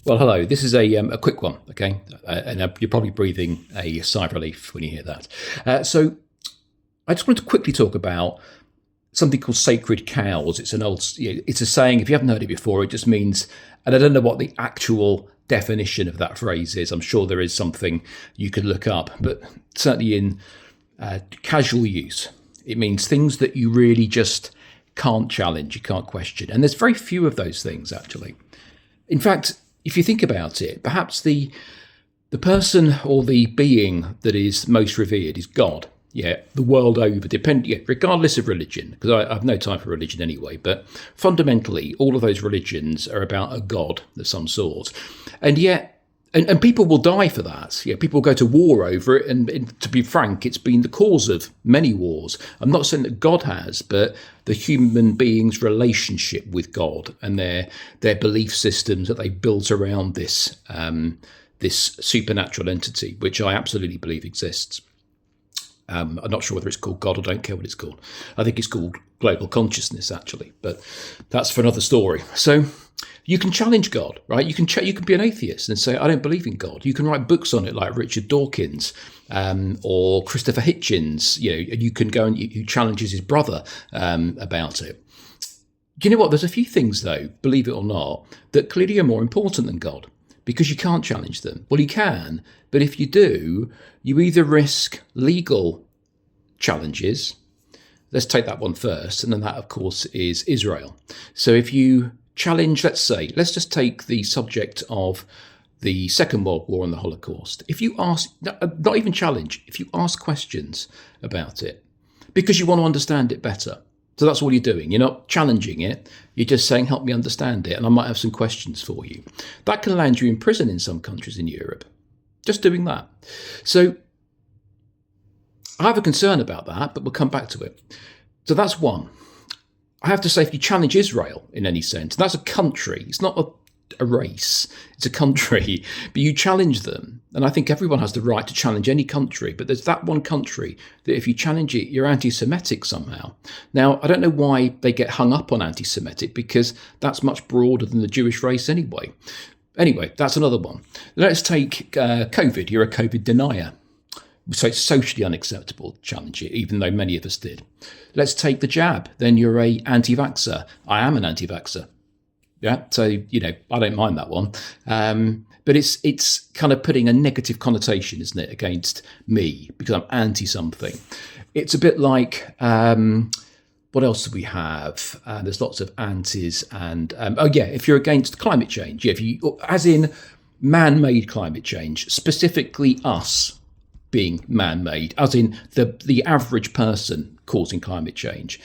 Well, hello. This is a quick one, okay? You're probably breathing a sigh of relief when you hear that. So, I just wanted to quickly talk about something called sacred cows. It's an old, it's a saying. If you haven't heard it before, it just means, and I don't know what the actual definition of that phrase is. I'm sure there is something you could look up, but certainly in casual use, it means things that you really just can't challenge, you can't question. And there's very few of those things, actually. In fact, if you think about it, perhaps the person or the being that is most revered is God. Yeah, the world over, regardless of religion, because I have no time for religion anyway. But fundamentally, all of those religions are about a God of some sort, and yet, and people will die for that. Yeah, people go to war over it, and to be frank, it's been the cause of many wars. I'm not saying that God has, but the human being's relationship with God and their belief systems that they built around this supernatural entity, which I absolutely believe exists. I'm not sure whether it's called God. I don't care what it's called. I think it's called global consciousness, actually, but that's for another story. So you can challenge God, right? You can be an atheist and say, I don't believe in God. You can write books on it like Richard Dawkins or Christopher Hitchens. You can go and who challenges his brother about it. Do you know what? There's a few things, though, believe it or not, that clearly are more important than God, because you can't challenge them. Well, you can, but if you do, you either risk legal challenges. Let's take that one first, and then that, of course, is Israel. So if you challenge, let's just take the subject of the Second World War and the Holocaust. If you ask, not even challenge, if you ask questions about it, because you want to understand it better. So that's all you're doing. You're not challenging it. You're just saying, help me understand it, and I might have some questions for you. That can land you in prison in some countries in Europe. Just doing that. So I have a concern about that, but we'll come back to it. So that's one. I have to say, if you challenge Israel in any sense, that's a country. It's not a race. It's a country. But you challenge them. And I think everyone has the right to challenge any country. But there's that one country that if you challenge it, you're anti-Semitic somehow. Now, I don't know why they get hung up on anti-Semitic, because that's much broader than the Jewish race anyway. Anyway, that's another one. Let's take COVID. You're a COVID denier. So it's socially unacceptable to challenge it, even though many of us did. Let's take the jab. Then you're a anti-vaxxer. I am an anti-vaxxer. Yeah, so, I don't mind that one. But it's kind of putting a negative connotation, isn't it, against me, because I'm anti-something. It's a bit like, what else do we have? There's lots of antis and, if you're against climate change, if you, as in man-made climate change, specifically us being man-made, as in the average person causing climate change.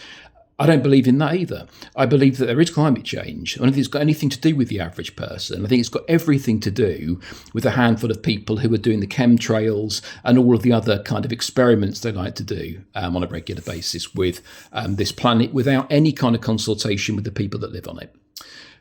I don't believe in that either. I believe that there is climate change. I don't think it's got anything to do with the average person. I think it's got everything to do with a handful of people who are doing the chemtrails and all of the other kind of experiments they like to do on a regular basis with this planet without any kind of consultation with the people that live on it.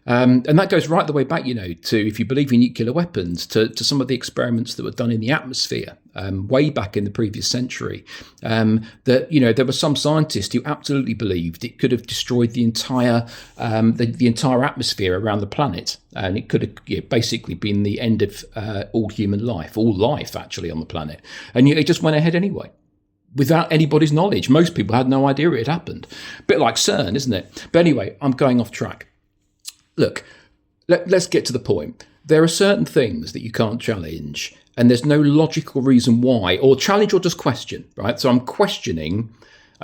And that goes right the way back, to, if you believe in nuclear weapons, to some of the experiments that were done in the atmosphere way back in the previous century. That, there were some scientists who absolutely believed it could have destroyed the entire the entire atmosphere around the planet. And it could have basically been the end of all human life, all life actually on the planet. And yet it just went ahead anyway, without anybody's knowledge. Most people had no idea it had happened. A bit like CERN, isn't it? But anyway, I'm going off track. Look, let's get to the point. There are certain things that you can't challenge, and there's no logical reason why, or challenge or just question, right? So I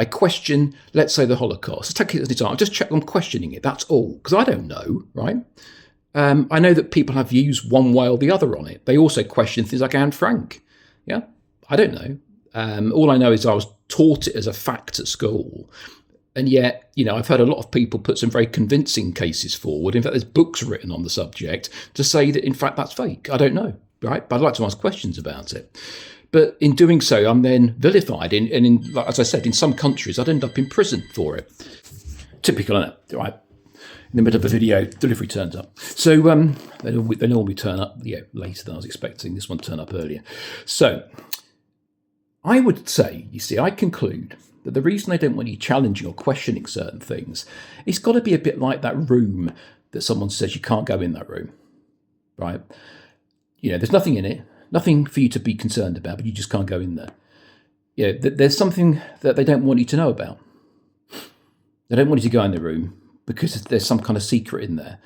question, let's say, the Holocaust. Let's take it as an example. I'm questioning it, that's all, because I don't know, right? I know that people have views one way or the other on it. They also question things like Anne Frank. Yeah, I don't know. All I know is I was taught it as a fact at school. And yet, I've heard a lot of people put some very convincing cases forward. In fact, there's books written on the subject to say that, in fact, that's fake. I don't know, right? But I'd like to ask questions about it. But in doing so, I'm then vilified. And as I said, in some countries, I'd end up in prison for it. Typical, isn't it? Right? In the middle of a video, delivery turns up. So they normally turn up, later than I was expecting. This one turned up earlier. So I would say, I conclude that the reason they don't want you challenging or questioning certain things, it's got to be a bit like that room that someone says you can't go in that room. right? There's nothing in it, nothing for you to be concerned about, but you just can't go in there. There's something that they don't want you to know about. They don't want you to go in the room because there's some kind of secret in there.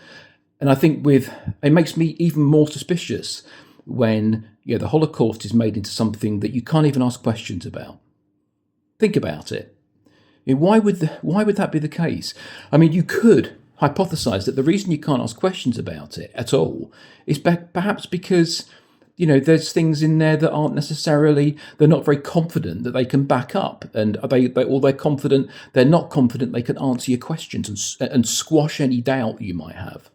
And I think it makes me even more suspicious when the Holocaust is made into something that you can't even ask questions about. Think about it. Why would that be the case? I mean, you could hypothesize that the reason you can't ask questions about it at all is perhaps because there's things in there that aren't necessarily, they're not very confident that they can back up, and they're confident, they're not confident they can answer your questions and squash any doubt you might have,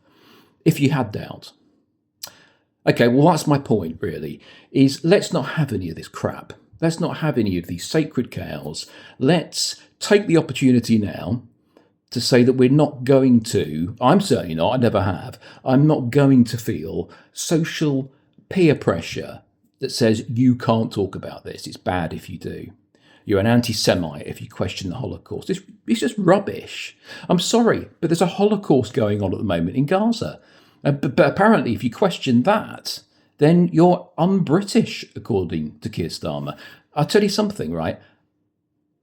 if you had doubt. Okay, well, that's my point, really, is let's not have any of this crap. Let's not have any of these sacred cows. Let's take the opportunity now to say that we're not going to, I'm certainly not, I never have, I'm not going to feel social peer pressure that says you can't talk about this. It's bad if you do. You're an anti-Semite if you question the Holocaust. It's just rubbish. I'm sorry, but there's a Holocaust going on at the moment in Gaza. But apparently, if you question that, then you're un-British, according to Keir Starmer. I'll tell you something, right?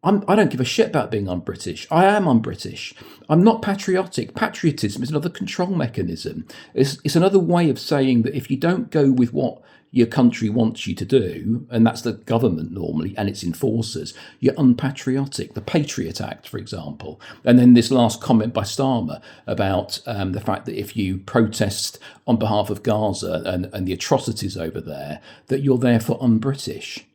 I don't give a shit about being un-British. I am un-British. I'm not patriotic. Patriotism is another control mechanism. It's another way of saying that if you don't go with what your country wants you to do, and that's the government normally and its enforcers, you're unpatriotic. The Patriot Act, for example. And then this last comment by Starmer about the fact that if you protest on behalf of Gaza and the atrocities over there, that you're therefore un-British.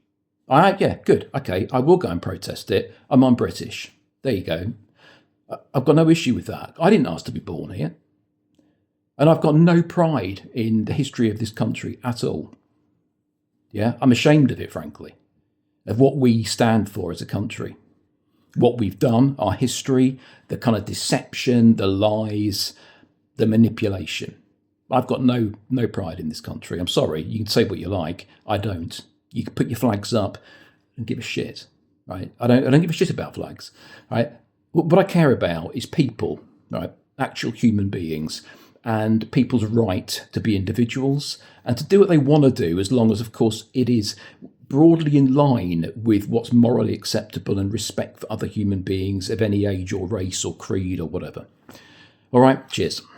Yeah, good. Okay, I will go and protest it. I'm un-British. There you go. I've got no issue with that. I didn't ask to be born here. And I've got no pride in the history of this country at all. Yeah, I'm ashamed of it, frankly, of what we stand for as a country. What we've done, our history, the kind of deception, the lies, the manipulation. I've got no pride in this country. I'm sorry. You can say what you like. I don't. You can put your flags up and give a shit, right? I don't give a shit about flags, right? What I care about is people, right? Actual human beings and people's right to be individuals and to do what they want to do, as long as, of course, it is broadly in line with what's morally acceptable and respect for other human beings of any age or race or creed or whatever. All right, cheers.